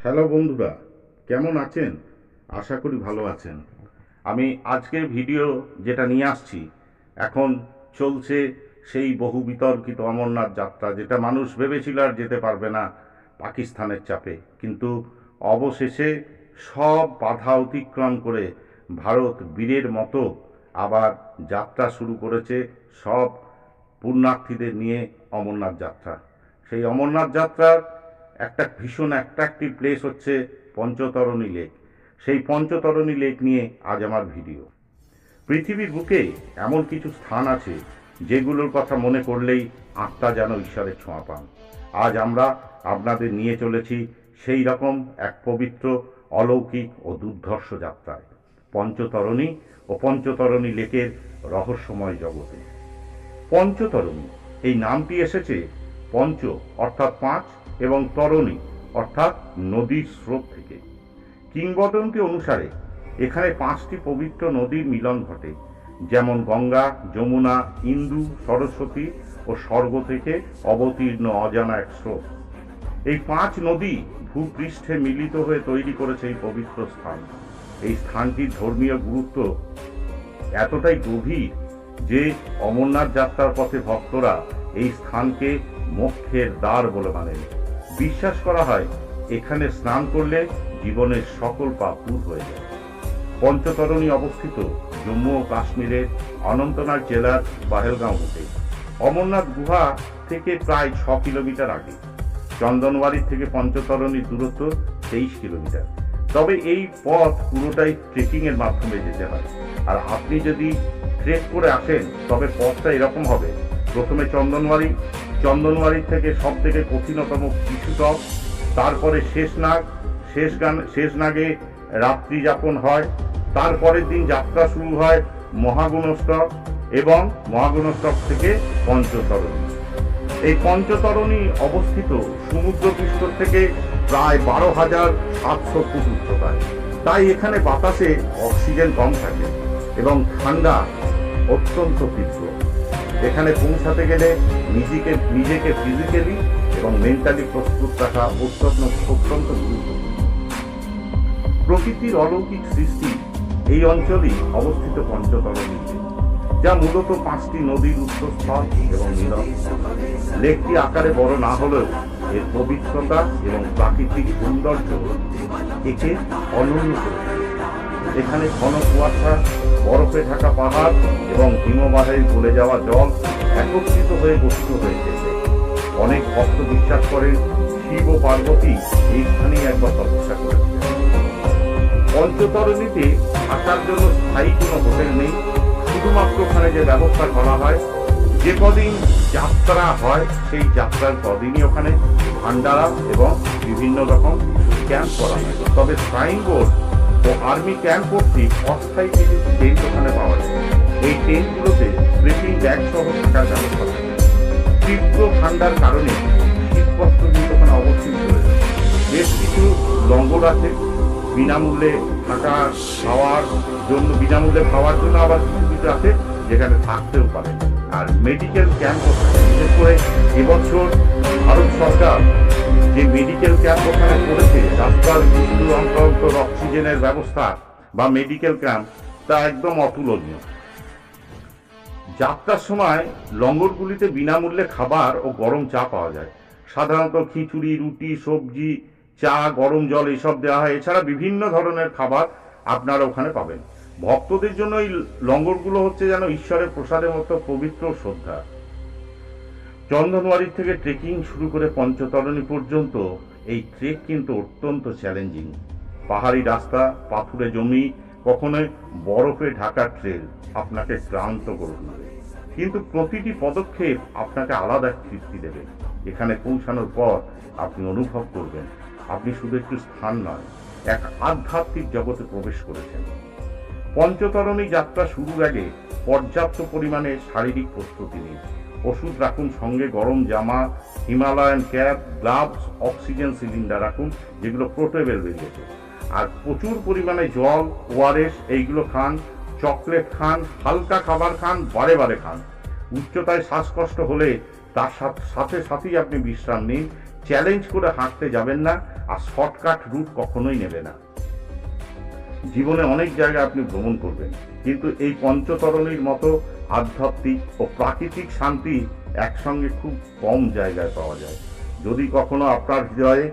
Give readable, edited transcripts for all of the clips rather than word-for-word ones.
Hello বন্ধুরা, কেমন আছেন? আশা করি ভালো আছেন। আমি আজকের ভিডিও যেটা নিয়ে আসছি, এখন চলছে সেই বহু বিতর্কিত অমরনাথ যাত্রা, যেটা মানুষ ভেবেছিল আর যেতে পারবে না পাকিস্তানের চাপে, কিন্তু অবশেষে সব বাধা অতিক্রম করে ভারত বীরের মতো আবার যাত্রা শুরু করেছে সব পুণ্যার্থীদের নিয়ে অমরনাথ যাত্রা। সেই অমরনাথ যাত্রার একটা ভীষণ অ্যাট্রাকটিভ প্লেস হচ্ছে পঞ্চতরণী লেক। সেই পঞ্চতরণী লেক নিয়ে আজ আমার ভিডিও। পৃথিবীর বুকে এমন কিছু স্থান আছে যেগুলোর কথা মনে করলেই আত্মা যেন ঈশ্বরের ছোঁয়া পান। আজ আমরা আপনাদের নিয়ে চলেছি সেই রকম এক পবিত্র, অলৌকিক ও দুর্ধর্ষ যাত্রায়, পঞ্চতরণী ও পঞ্চতরণী লেকের রহস্যময় জগতে। পঞ্চতরণী এই নামটি এসেছে পঞ্চ অর্থাৎ পাঁচ এবং তরণী অর্থাৎ নদীর স্রোত থেকে। কিংবদন্তি অনুসারে এখানে পাঁচটি পবিত্র নদীর মিলন ঘটে, যেমন গঙ্গা, যমুনা, ইন্দু, সরস্বতী ও স্বর্গ থেকে অবতীর্ণ অজানা এক স্রোত। এই পাঁচ নদী ভূপৃষ্ঠে মিলিত হয়ে তৈরি করেছে এই পবিত্র স্থান। এই স্থানটির ধর্মীয় গুরুত্ব এতটাই গভীর যে অমরনাথ যাত্রার পথে ভক্তরা এই স্থানকে মোক্ষের দ্বার বলে মানেন। বিশ্বাস করা হয় এখানে স্নান করলে জীবনের সকল পাপ দূর হয়ে যায়। পঞ্চতরণী অবস্থিত জম্মু ও কাশ্মীরের অনন্তনাগ জেলার পাহেলগাঁও হতে অমরনাথ গুহা থেকে প্রায় 6 কিলোমিটার আগে। চন্দনওয়ারি থেকে পঞ্চতরণীর দূরত্ব 23 কিলোমিটার। তবে এই পথ পুরোটাই ট্রেকিং এর মাধ্যমে যেতে হয়। আর আপনি যদি ট্রেক করে আসেন তবে পথটা এরকম হবে: প্রথমে চন্দনওয়ারি থেকে সব থেকে কঠিনতম কিছুটক, তারপরে শেষনাগে রাত্রি যাপন হয়। তারপরের দিন যাত্রা শুরু হয় মহাগুণষ্টক এবং মহাগুণষ্টক থেকে পঞ্চতরণী। এই পঞ্চতরণী অবস্থিত সমুদ্রপৃষ্ঠ থেকে প্রায় 12,700 ফুট উচ্চতায়। তাই এখানে বাতাসে অক্সিজেন কম থাকে এবং ঠান্ডা অত্যন্ত তীব্র। এখানে পৌঁছাতে গেলে নিজেকে ফিজিক্যালি এবং মেন্টালি প্রস্তুত রাখা অত্যন্ত গুরুত্বপূর্ণ। প্রকৃতির অলৌকিক সৃষ্টি এই অঞ্চলেই অবস্থিত পঞ্চতরণীতে, যা মূলত 5টি নদীর উৎসস্থল এবং মিলন। লেকটি আকারে বড় না হলেও এর পবিত্রতা এবং প্রাকৃতিক সৌন্দর্য একে অনন্য করে তোলে। এখানে ঘন কুয়াশা, বরফে ঢাকা পাহাড় এবং হিমবাহের গলে যাওয়া জল একত্রিত হয়ে গঠিত হয়েছে। অনেক ভক্ত বিশ্বাস করেন শিব ও পার্বতী এই স্থানেই একবার তপস্যা করেছিলেন। পঞ্চতরণীতে থাকার জন্য স্থায়ী কোনো হোটেল নেই। শুধুমাত্র ওখানে যে ব্যবস্থা করা হয়, যে কদিন যাত্রা হয় সেই যাত্রার কদিনই ওখানে ভান্ডারা এবং বিভিন্ন রকম ক্যাম্প করা হয়। তবে শ্রাইন বোর্ড ও আর্মি ক্যাম্প কর্তৃক অস্থায়ী কিছু টেন্ট ওখানে পাওয়া যায়। এই টেন্টগুলোতে স্লিপিং ব্যাগ সহ থাকার ব্যবস্থা থাকে। তীব্র ঠান্ডার কারণে শীতবস্ত্র কিন্তু ওখানে অবস্থিত রয়েছে। বেশ কিছু লঙ্গর আছে বিনামূল্যে বিনামূল্যে খাওয়ার জন্য, আবার কিছু কিছু আছে যেখানে থাকতেও পারে। আর মেডিকেল ক্যাম্প ওখানে, বিশেষ করে এবছর ভারত সরকার যে মেডিকেল ক্যাম্প ওখানে করেছে, রাস্তার কিছু অন্তর অক্সিজেনের ব্যবস্থা বা মেডিকেল ক্যাম্প, তা একদম অতুলনীয়। যাত্রার সময় লঙ্গরগুলিতে বিনামূল্যে খাবার ও গরম চা পাওয়া যায়। সাধারণত খিচুড়ি, রুটি, সবজি, চা, গরম জল এসব দেওয়া হয়। এছাড়া বিভিন্ন ধরনের খাবার আপনারা ওখানে পাবেন। ভক্তদের জন্য এই লঙ্গরগুলো হচ্ছে যেন ঈশ্বরের প্রসাদের মতো পবিত্র শ্রদ্ধা। চন্দনওয়ারি থেকে ট্রেকিং শুরু করে পঞ্চতরণী পর্যন্ত এই ট্রেক কিন্তু অত্যন্ত চ্যালেঞ্জিং। পাহাড়ি রাস্তা, পাথুরে জমি, কখনো বরফে ঢাকা ট্রেল আপনাকে ক্লান্ত করে তুলবে, কিন্তু প্রতিটি পদক্ষেপ আপনাকে আলাদা তৃপ্তি দেবে। এখানে পৌঁছানোর পর আপনি অনুভব করবেন আপনি শুধু একটু স্থান নয়, এক আধ্যাত্মিক জগতে প্রবেশ করেছেন। পঞ্চতরণী যাত্রা শুরুর আগে পর্যাপ্ত পরিমাণে শারীরিক প্রস্তুতি নিন। ওষুধ রাখুন সঙ্গে, গরম জামা, Himalayan cap, gloves, oxygen cylinder রাখুন, যেগুলো পোর্টেবল বেরিয়েছে। আর প্রচুর পরিমাণে জল, ওআরএস এইগুলো খান, চকলেট খান, হালকা খাবার খান, বারে বারে খান। উচ্চতায় শ্বাসকষ্ট হলে তার সাথে সাথেই আপনি বিশ্রাম নিন। চ্যালেঞ্জ করে হাঁটতে যাবেন না, আর শর্টকাট রুট কখনোই নেবে না। জীবনে অনেক জায়গায় আপনি ভ্রমণ করবেন, কিন্তু এই পঞ্চতরণীর মতো আধ্যাত্মিক ও প্রাকৃতিক শান্তি একসঙ্গে খুব কম জায়গায় পাওয়া যায়। যদি কখনো আপনার হৃদয়ে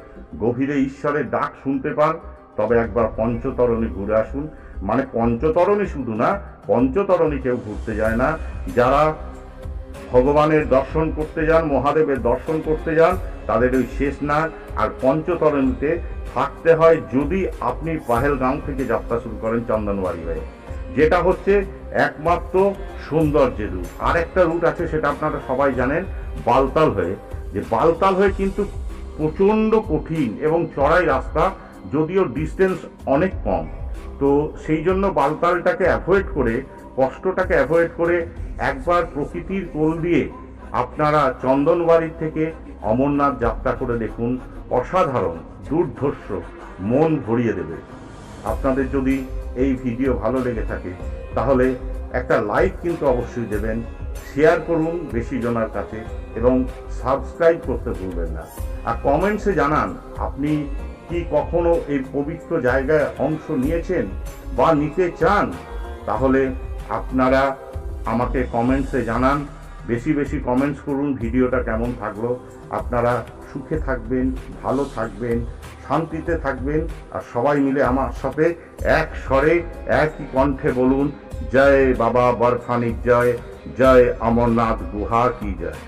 গভীরে ঈশ্বরের ডাক শুনতে পান, তবে একবার পঞ্চতরণী ঘুরে আসুন। মানে পঞ্চতরণী শুধু না, পঞ্চতরণী কেউ ঘুরতে যায় না। যারা ভগবানের দর্শন করতে যান, মহাদেবের দর্শন করতে যান, তাদের ওই শেষনাগ আর পঞ্চতরণীতে থাকতে হয়, যদি আপনি পাহেলগাঁও থেকে যাত্রা শুরু করেন চন্দনবাড়ি হয়ে, যেটা হচ্ছে একমাত্র সৌন্দর্যের রুট। আর একটা রুট আছে, সেটা আপনারা সবাই জানেন, বালতাল হয়ে। যে বালতাল হয়ে কিন্তু প্রচণ্ড কঠিন এবং চড়াই রাস্তা, যদিও ডিস্টেন্স অনেক কম। তো সেই জন্য বালতালটাকে অ্যাভয়েড করে, কষ্টটাকে অ্যাভয়েড করে একবার প্রকৃতির কোল দিয়ে আপনারা চন্দনবাড়ির থেকে অমরনাথ যাত্রা করে দেখুন। অসাধারণ, দুর্ধর্ষ, মন ভরিয়ে দেবে। আপনাদের যদি এই ভিডিও ভালো লেগে থাকে, তাহলে একটা লাইক কিন্তু অবশ্যই দেবেন, শেয়ার করুন বেশি জনের কাছে, এবং সাবস্ক্রাইব করতে ভুলবেন না। আর কমেন্টসে জানান আপনি কি কখনো এই পবিত্র জায়গায় অংশ নিয়েছেন বা নিতে চান। তাহলে আপনারা আমাকে কমেন্টসে জানান, বেশি বেশি কমেন্টস করুন ভিডিওটা কেমন থাকলো। আপনারা সুখে থাকবেন, ভালো থাকবেন, শান্তিতে থাকবেন, আর সবাই মিলে আমার সাথে এক স্বরে একই কণ্ঠে বলুন, জয় বাবা বরফানি জয়, জয় অমরনাথ গুহা কি জয়।